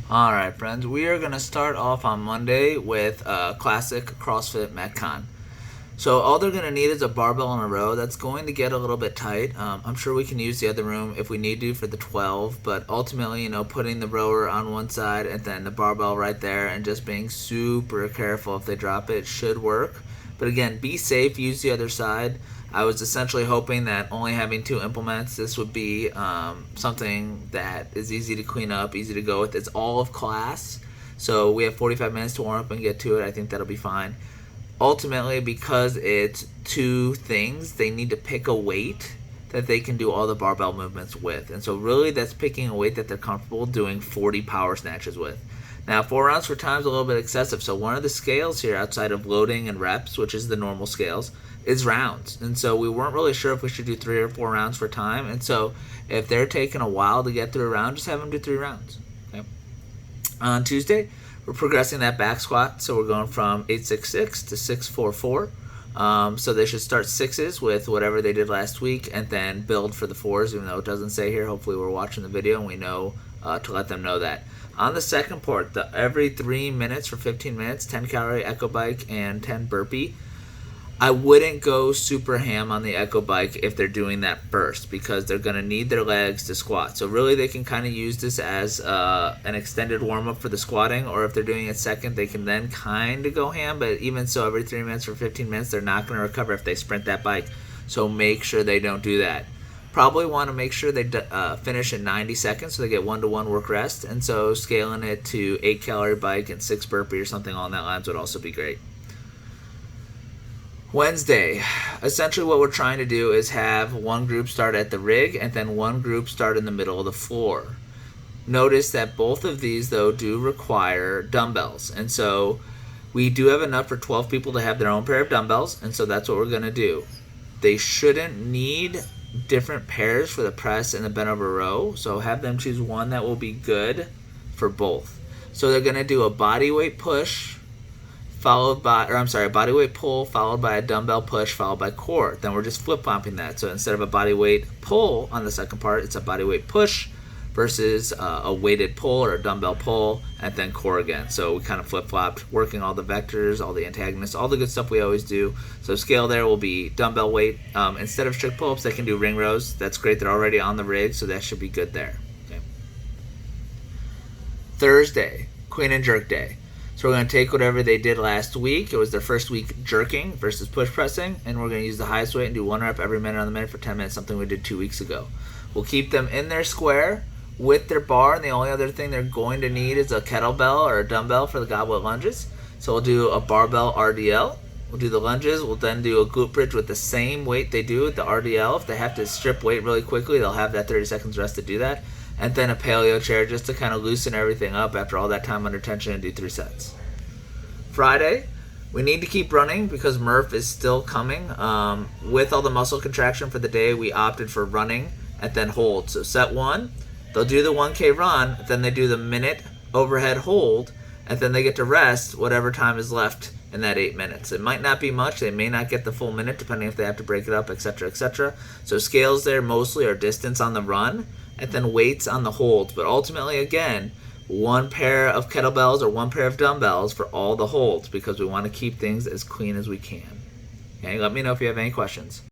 Alright friends, we are going to start off on Monday with classic CrossFit Metcon. So all they're going to need is a barbell in a row. That's going to get a little bit tight. I'm sure we can use the other room if we need to for the 12, but ultimately, putting the rower on one side and then the barbell right there and just being super careful if they drop it should work. But again, be safe, use the other side. I was essentially hoping that only having 2 implements, this would be something that is easy to clean up, easy to go with. It's all of class, so we have 45 minutes to warm up and get to it. I think that'll be fine. Ultimately, because it's 2 things, they need to pick a weight that they can do all the barbell movements with. And so really that's picking a weight that they're comfortable doing 40 power snatches with. Now, 4 rounds for time is a little bit excessive, so one of the scales here outside of loading and reps, which is the normal scales, is rounds. And so we weren't really sure if we should do 3 or 4 rounds for time. And so if they're taking a while to get through a round, just have them do 3 rounds. Okay. On Tuesday, we're progressing that back squat, so we're going from 866 to 644. So they should start 6s with whatever they did last week and then build for the 4s, even though it doesn't say here. Hopefully we're watching the video and we know to let them know that. On the second part, every 3 minutes for 15 minutes, 10 calorie echo bike and 10 burpee. I wouldn't go super ham on the echo bike if they're doing that first because they're going to need their legs to squat. So really they can kind of use this as an extended warm-up for the squatting, or if they're doing it second, they can then kind of go ham. But even so, every 3 minutes for 15 minutes, they're not going to recover if they sprint that bike. So make sure they don't do that. Probably want to make sure they finish in 90 seconds so they get 1-to-1 work rest. And so scaling it to 8 calorie bike and 6 burpee or something along that lines would also be great. Wednesday, essentially what we're trying to do is have one group start at the rig and then one group start in the middle of the floor. Notice that both of these, though, do require dumbbells. And so we do have enough for 12 people to have their own pair of dumbbells, and so that's what we're going to do. They shouldn't need different pairs for the press and the bent over row, so have them choose one that will be good for both. So they're going to do a body weight push, followed by, a body weight pull followed by a dumbbell push followed by core. Then we're just flip-flopping that. So instead of a body weight pull on the second part, it's a body weight push versus a weighted pull or a dumbbell pull, and then core again. So we kind of flip-flopped, working all the vectors, all the antagonists, all the good stuff we always do. So scale there will be dumbbell weight. Instead of strict pull-ups, they can do ring rows. That's great. They're already on the rig, so that should be good there. Okay. Thursday, clean and jerk day. So we're going to take whatever they did last week. It was their first week jerking versus push pressing, and we're going to use the highest weight and do 1 rep every minute on the minute for 10 minutes, something we did 2 weeks ago. We'll keep them in their square with their bar, and the only other thing they're going to need is a kettlebell or a dumbbell for the goblet lunges. So we'll do a barbell RDL. We'll do the lunges. We'll then do a glute bridge with the same weight they do with the RDL. If they have to strip weight really quickly, they'll have that 30 seconds rest to do that. And then a paleo chair just to kind of loosen everything up after all that time under tension and do 3 sets. Friday, we need to keep running because Murph is still coming. With all the muscle contraction for the day, we opted for running and then hold. So set 1, they'll do the 1K run, then they do the minute overhead hold, and then they get to rest whatever time is left in that 8 minutes. It might not be much. They may not get the full minute depending if they have to break it up, etc., etc. So scales there mostly are distance on the run and then weights on the holds. But ultimately, again, 1 pair of kettlebells or 1 pair of dumbbells for all the holds because we want to keep things as clean as we can. Okay, let me know if you have any questions.